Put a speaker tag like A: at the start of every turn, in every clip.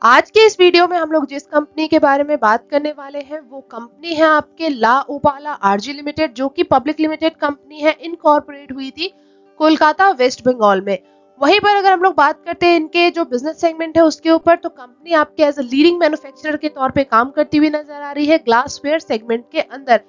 A: आज के इस वीडियो में हम लोग जिस कंपनी के बारे में बात करने वाले हैं वो कंपनी है आपके ला ओपाला आरजी लिमिटेड, जो कि पब्लिक लिमिटेड कंपनी है, इनकॉर्पोरेट हुई थी कोलकाता वेस्ट बंगाल में। वहीं पर अगर हम लोग बात करते हैं इनके जो बिजनेस सेगमेंट है उसके ऊपर, तो कंपनी आपके एज अ लीडिंग मैन्युफैक्चरर के तौर पे काम करती हुई नजर आ रही है ग्लासवेयर सेगमेंट के अंदर।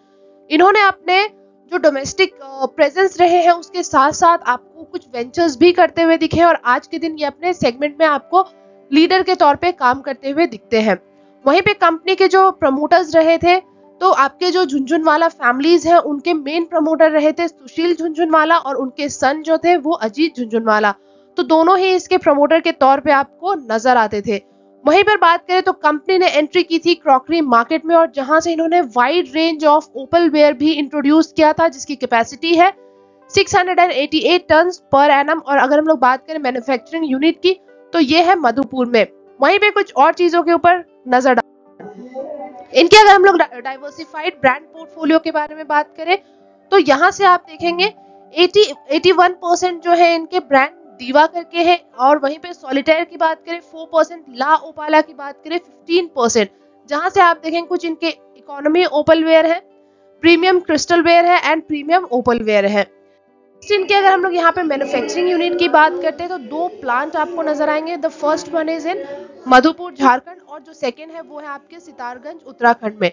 A: इन्होंने अपने जो डोमेस्टिक प्रेजेंस रहे हैं उसके साथ साथ आपको कुछ वेंचर्स भी करते हुए दिखे और आज के दिन ये अपने सेगमेंट में आपको लीडर के तौर पे काम करते हुए दिखते हैं। वहीं पे कंपनी के जो प्रमोटर्स रहे थे, तो आपके जो झुनझुनवाला फैमिलीज हैं उनके मेन प्रमोटर रहे थे सुशील झुनझुनवाला और उनके सन जो थे वो अजीत झुनझुनवाला। तो दोनों ही इसके प्रमोटर के तौर पे आपको नजर आते थे। वहीं पर बात करें तो कंपनी ने एंट्री की थी क्रॉकरी मार्केट में और जहां से इन्होंने wide range of opal ware भी इंट्रोड्यूस किया था, जिसकी कैपेसिटी है 688 टन पर एनम। और अगर हम लोग बात करें मैन्युफैक्चरिंग यूनिट की, तो ये है मधुपुर में। वहीं पे कुछ और चीजों के ऊपर नजर डाल इनके अगर हम लोग डाइवर्सिफाइड ब्रांड पोर्टफोलियो के बारे में बात करें, तो यहाँ से आप देखेंगे 81% जो है इनके ब्रांड दीवा करके है, और वहीं पे सॉलिटेयर की बात करें 4%, ला ओपाला की बात करें 15%, जहां से आप देखेंगे कुछ इनके इकोनॉमी ओपल वेयर है, प्रीमियम क्रिस्टल वेयर है एंड प्रीमियम ओपल वेयर है। इनके अगर हम लोग यहाँ पे मैन्युफैक्चरिंग यूनिट की बात करते हैं तो दो प्लांट आपको नजर आएंगे। The first one is in Madhupur Jharkhand और जो सेकंड है वो है आपके सितारगंज उत्तराखंड में।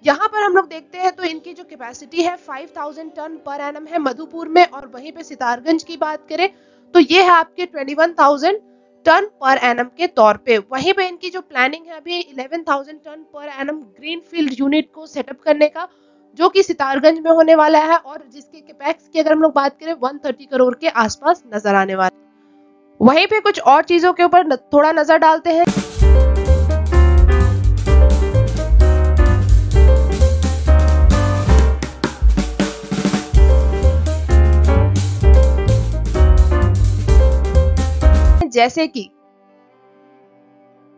A: यहाँ पर हम लोग देखते हैं तो इनकी जो कैपेसिटी है 5000 टन पर एनम है मधुपुर में, और वहीं पे सितारगंज की बात करें तो ये है आपके 21,000 टन पर एनम के तौर पे। वहीं पे इनकी जो प्लानिंग है अभी 11,000 टन पर एनम ग्रीन फील्ड यूनिट को सेटअप करने का, जो कि सितारगंज में होने वाला है और जिसके कैपेक्स की अगर हम लोग बात करें 130 करोड़ के आसपास नजर आने वाला। वहीं पे कुछ और चीजों के ऊपर थोड़ा नजर डालते हैं। जैसे कि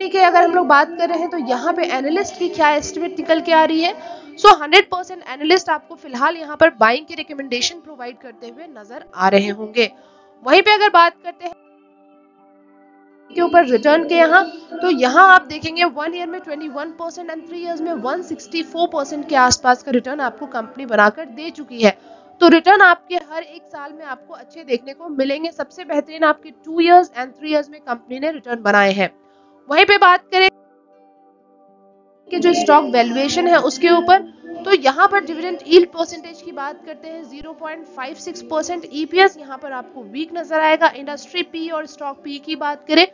A: अगर हम लोग बात कर रहे हैं तो यहाँ पे एनालिस्ट की क्या एस्टिमेट निकल के आ रही है। 100% एनालिस्ट आपको फिलहाल यहाँ पर बाइंग की रिकमेंडेशन प्रोवाइड करते हुए नजर आ रहे होंगे। वहीं पे अगर बात करते हैं के ऊपर रिटर्न के यहाँ, तो यहाँ आप देखेंगे 1 ईयर में 21% एंड 3 इयर्स में 164% के आसपास का रिटर्न आपको कंपनी बनाकर दे चुकी है। तो रिटर्न आपके हर एक साल में आपको अच्छे देखने को मिलेंगे। सबसे बेहतरीन आपके 2 इयर्स एंड 3 इयर्स में कंपनी ने रिटर्न बनाए हैं। वहीं पे बात करें कि जो स्टॉक वैल्यूएशन है उसके ऊपर, तो यहाँ पर डिविडेंड यील्ड परसेंटेज की बात करते हैं 0.56%। ईपीएस यहाँ पर आपको वीक नजर आएगा। इंडस्ट्री पी और स्टॉक पी की बात करें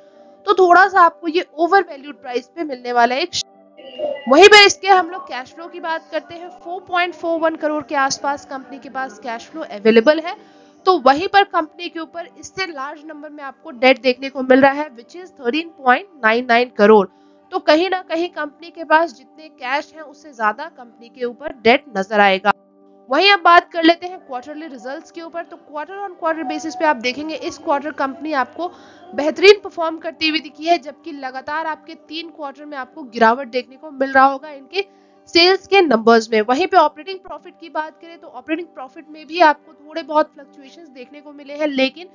A: तो थोड़ा सा आपको ये ओवर वैल्यूड प्राइस पे मिलने वाला है। वहीं पर इसके हम लोग कैश फ्लो की बात करते हैं 4.41 करोड़ के आसपास कंपनी के पास कैश फ्लो अवेलेबल है। तो वहीं पर कंपनी के ऊपर इससे लार्ज नंबर में आपको डेट देखने को मिल रहा है विच इज 13.99 करोड़। तो कहीं ना कहीं कंपनी के पास जितने कैश हैं उससे ज्यादा कंपनी के ऊपर डेट नजर आएगा। वहीं अब बात कर लेते हैं क्वार्टरली रिजल्ट्स के ऊपर। तो क्वार्टर ऑन क्वार्टर बेसिस पे आप देखेंगे इस क्वार्टर कंपनी आपको बेहतरीन परफॉर्म करती हुई दिखी है, जबकि लगातार आपके 3 क्वार्टर में आपको गिरावट देखने को मिल रहा होगा इनके सेल्स के नंबर्स में। वहीं पे ऑपरेटिंग प्रॉफिट की बात करें तो ऑपरेटिंग प्रॉफिट में भी आपको थोड़े बहुत फ्लक्चुएशंस देखने को मिले हैं, लेकिन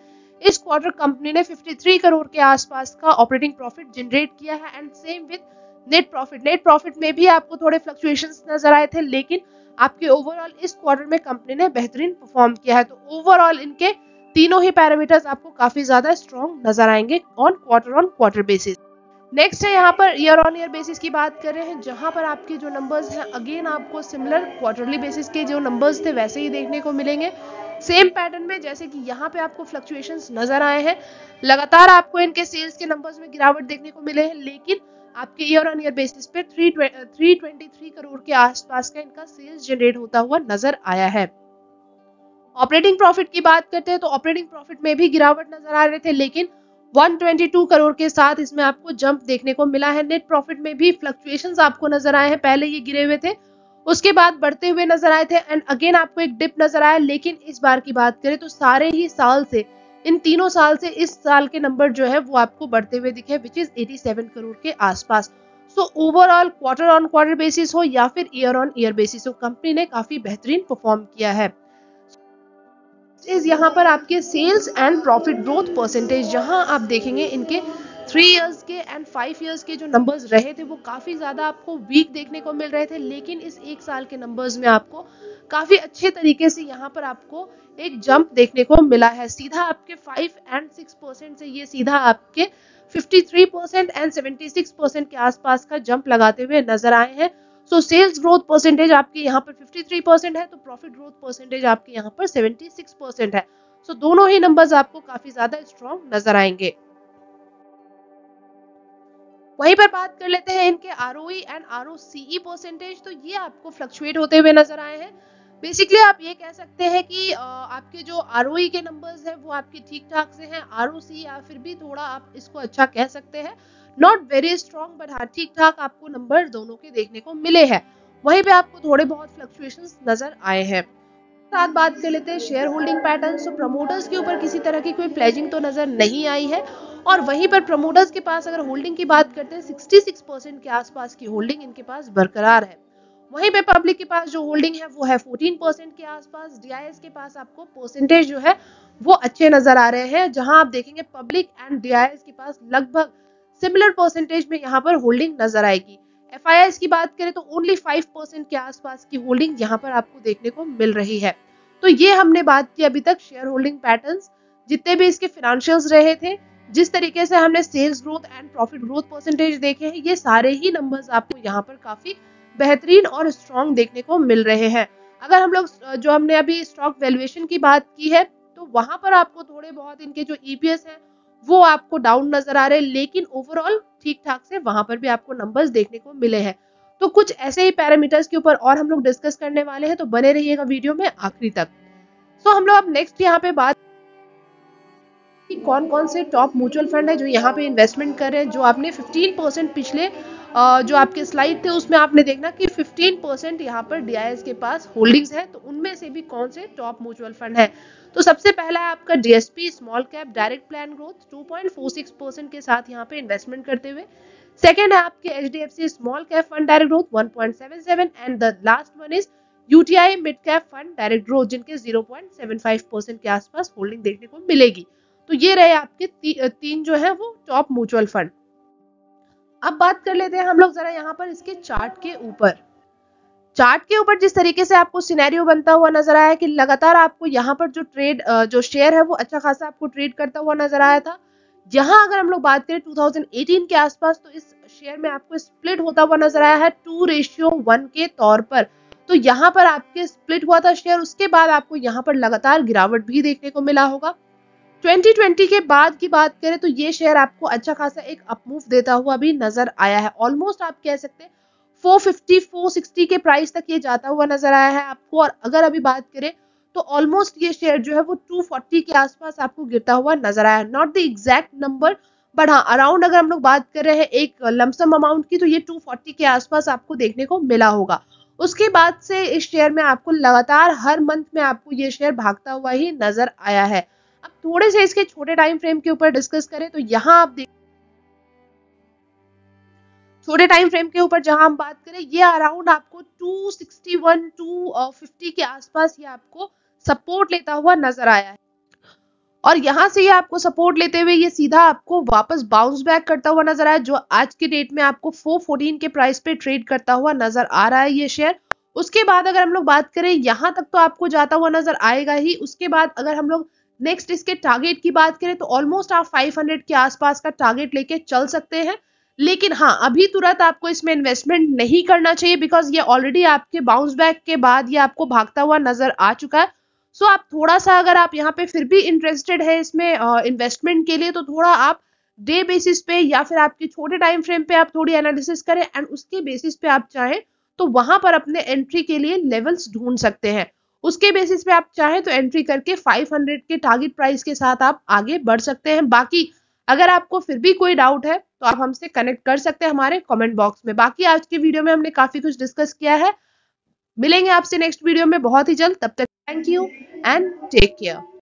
A: इस क्वार्टर कंपनी ने 53 करोड़ के आसपास का ऑपरेटिंग प्रॉफिट जनरेट किया है and same with net profit. Net profit में भी आपको थोड़े फ्लक्चुएशंस नजर आए थे, लेकिन आपके ओवरऑल इस क्वार्टर में कंपनी ने बेहतरीन परफॉर्म किया है। तो ओवरऑल इनके तीनों ही पैरामीटर्स आपको काफी ज्यादा स्ट्रॉन्ग नजर आएंगे ऑन क्वार्टर बेसिस। नेक्स्ट है यहाँ per year on year basis की बात कर रहे हैं, जहां पर आपके जो नंबर्स हैं अगेन आपको सिमिलर क्वार्टरली बेसिस के जो नंबर्स थे वैसे ही देखने को मिलेंगे, सेम पैटर्न में। जैसे कि यहाँ पे आपको फ्लक्चुएशंस नजर आए हैं, लगातार आपको इनके सेल्स के नंबर्स में गिरावट देखने को मिले हैं, लेकिन आपके ईयर ऑन ईयर बेसिस पे 323 करोड़ के आसपास का इनका सेल्स जनरेट होता हुआ नजर आया है। ऑपरेटिंग प्रॉफिट की बात करते हैं तो ऑपरेटिंग प्रॉफिट में भी गिरावट नजर आ रहे थे, लेकिन 122 करोड़ के साथ इसमें आपको जंप देखने को मिला है। नेट प्रॉफिट में भी फ्लक्चुएशंस आपको नजर आए हैं, पहले ये गिरे हुए थे उसके बाद बढ़ते हुए नजर आए थे एंड अगेन आपको एक डिप नजर आया। लेकिन इस बार की बात करें तो सारे ही साल से, इन तीनों साल से इस साल के नंबर जो है वो आपको बढ़ते हुए दिखे विच इज 87 करोड़ के आसपास। So overall quarter on quarter basis हो या फिर ईयर ऑन ईयर बेसिस हो, कंपनी ने काफी बेहतरीन परफॉर्म किया है। इस यहाँ पर आपके sales and profit growth percentage, जहां आप देखेंगे इनके 3 इयर्स के एंड 5 इयर्स के जो नंबर्स रहे थे वो काफ़ी ज़्यादा आपको वीक देखने को मिल रहे थे, लेकिन इस 1 साल के नंबर्स में आपको काफ़ी अच्छे तरीके से यहाँ पर आपको एक जंप देखने को मिला है। सीधा आपके 5 एंड 6% से ये सीधा आपके 53% एंड 76% के आसपास का जंप लगाते हुए नजर आए हैं। सो सेल्स ग्रोथ परसेंटेज आपके यहाँ पर 53% है, तो प्रॉफिट ग्रोथ परसेंटेज आपके यहाँ पर 76% है। सो दोनों ही नंबर्स आपको काफी ज्यादा स्ट्रॉन्ग नजर आएंगे। वहीं पर बात कर लेते हैं इनके आरओई एंड आरओसीई परसेंटेज, तो ये आपको फ्लक्चुएट होते हुए नजर आए हैं। बेसिकली आप ये कह सकते हैं कि आपके जो आरओई के नंबर्स हैं वो आपके ठीक ठाक से हैं, आरओसी या फिर भी थोड़ा आप इसको अच्छा कह सकते हैं, नॉट वेरी स्ट्रॉन्ग, बट हाँ ठीक ठाक आपको नंबर दोनों के देखने को मिले हैं। वहीं पे आपको थोड़े बहुत फ्लक्चुएशंस नजर आए हैं। साथ बात कर लेते हैं शेयर होल्डिंग पैटर्न। तो प्रमोटर्स के ऊपर किसी तरह की कोई प्लेजिंग तो नजर नहीं आई है, और वहीं पर प्रमोटर्स के पास अगर होल्डिंग की बात करते हैं 66% के आसपास की होल्डिंग इनके पास बरकरार है। वहीं पे पब्लिक के पास जो होल्डिंग है वो है 14% के आसपास। डीआईएस के पास आपको परसेंटेज जो है वो अच्छे नजर आ रहे हैं, जहां आप देखेंगे पब्लिक एंड डीआईएस के पास लगभग सिमिलर परसेंटेज में यहाँ पर होल्डिंग नजर आएगी। एफआईआईस की बात करें तो ओनली 5% के आसपास की होल्डिंग यहाँ पर आपको देखने को मिल रही है। तो ये हमने बात की अभी तक शेयर होल्डिंग पैटर्न्स, जितने भी इसके फाइनेंशियल्स रहे थे, जिस तरीके से हमने sales growth and profit growth percentage देखे हैं, ये सारे ही नंबर्स आपको यहाँ पर काफी बेहतरीन और स्ट्रॉन्ग देखने को मिल रहे हैं। अगर हम लोग जो हमने अभी स्टॉक वैल्यूएशन की बात की है, तो वहां पर आपको थोड़े बहुत इनके जो ईपीएस है वो आपको डाउन नजर आ रहे हैं, लेकिन ओवरऑल ठीक ठाक से वहां पर भी आपको नंबर्स देखने को मिले हैं। तो कुछ ऐसे ही पैरामीटर्स के ऊपर और हम लोग डिस्कस करने वाले हैं, तो बने रहिएगा वीडियो में आखिरी तक। सो हम लोग अब नेक्स्ट यहाँ पे बात कौन कौन से टॉप म्यूचुअल फंड है जो यहाँ पे इन्वेस्टमेंट कर रहे हैं। जो आपने 15% पिछले जो आपके स्लाइड थे उसमें आपने देखना कि 15% यहाँ पर डीआईएस के पास होल्डिंग्स है, तो उनमें से भी कौन से टॉप म्यूचुअल फंड है। तो सबसे पहला है आपका DSP small cap direct plan growth 2.46% के साथ यहाँ पे इन्वेस्टमेंट करते हुए। सेकेंड है आपके HDFC small cap fund direct growth 1.77 and the last one is UTI mid cap fund direct growth, जिनके 0.75% के आसपास होल्डिंग देखने को मिलेगी। तो ये रहे आपके तीन जो है वो टॉप म्यूचुअल फंड। अब बात कर लेते हैं हम लोग जरा यहाँ पर इसके चार्ट के ऊपर। चार्ट के ऊपर जिस तरीके से आपको सिनेरियो बनता हुआ नजर आया कि लगातार आपको यहाँ पर जो ट्रेड जो शेयर है वो अच्छा खासा आपको ट्रेड करता हुआ नजर आया था। यहाँ अगर हम लोग बात करें 2018 के आसपास, तो इस शेयर में आपको स्प्लिट होता हुआ नजर आया है 2:1 के तौर पर। तो यहाँ पर आपके स्प्लिट हुआ था शेयर, उसके बाद आपको यहाँ पर लगातार गिरावट भी देखने को मिला होगा। 2020 के बाद की बात करें तो ये शेयर आपको अच्छा खासा एक अपमूव देता हुआ भी नजर आया है। ऑलमोस्ट आप कह सकते हैं 450-460 के प्राइस तक ये जाता हुआ नजर आया है आपको, और अगर अभी बात करें तो ऑलमोस्ट ये शेयर जो है वो 240 के आसपास आपको गिरता हुआ नजर आया। Not the exact number, but हाँ अराउंड अगर हम लोग बात कर रहे हैं एक लमसम अमाउंट की, तो ये 240 के आसपास आपको देखने को मिला होगा। उसके बाद से इस शेयर में आपको लगातार हर मंथ में आपको ये शेयर भागता हुआ ही नजर आया है। अब थोड़े से इसके छोटे टाइम फ्रेम के ऊपर डिस्कस करें तो यहाँ आप देख छोटे टाइम फ्रेम के ऊपर जहां हम बात करें, ये अराउंड आपको 261-250 के आसपास ये आपको सपोर्ट लेता हुआ नजर आया है, और यहाँ से ये आपको सपोर्ट लेते हुए ये सीधा आपको वापस बाउंस बैक करता हुआ नजर आया, जो आज के डेट में आपको 414 के प्राइस पे ट्रेड करता हुआ नजर आ रहा है ये शेयर। उसके बाद अगर हम लोग बात करें यहाँ तक तो आपको जाता हुआ नजर आएगा ही। उसके बाद अगर हम लोग नेक्स्ट इसके टारगेट की बात करें तो ऑलमोस्ट आप 500 के आसपास का टारगेट लेके चल सकते हैं, लेकिन हाँ अभी तुरंत आपको इसमें इन्वेस्टमेंट नहीं करना चाहिए, बिकॉज ये ऑलरेडी आपके बाउंस बैक के बाद ये आपको भागता हुआ नजर आ चुका है। सो आप थोड़ा सा अगर आप यहाँ पे फिर भी इंटरेस्टेड है इसमें इन्वेस्टमेंट के लिए, तो थोड़ा आप डे बेसिस पे या फिर आपके छोटे टाइम फ्रेम पे आप थोड़ी एनालिसिस करें, एंड उसके बेसिस पे आप चाहें तो वहां पर अपने एंट्री के लिए लेवल्स ढूंढ सकते हैं। उसके बेसिस पे आप चाहें तो एंट्री करके 500 के टारगेट प्राइस के साथ आप आगे बढ़ सकते हैं। बाकी अगर आपको फिर भी कोई डाउट है तो आप हमसे कनेक्ट कर सकते हैं हमारे कमेंट बॉक्स में। बाकी आज के वीडियो में हमने काफी कुछ डिस्कस किया है। मिलेंगे आपसे नेक्स्ट वीडियो में बहुत ही जल्द, तब तक thank you and take care.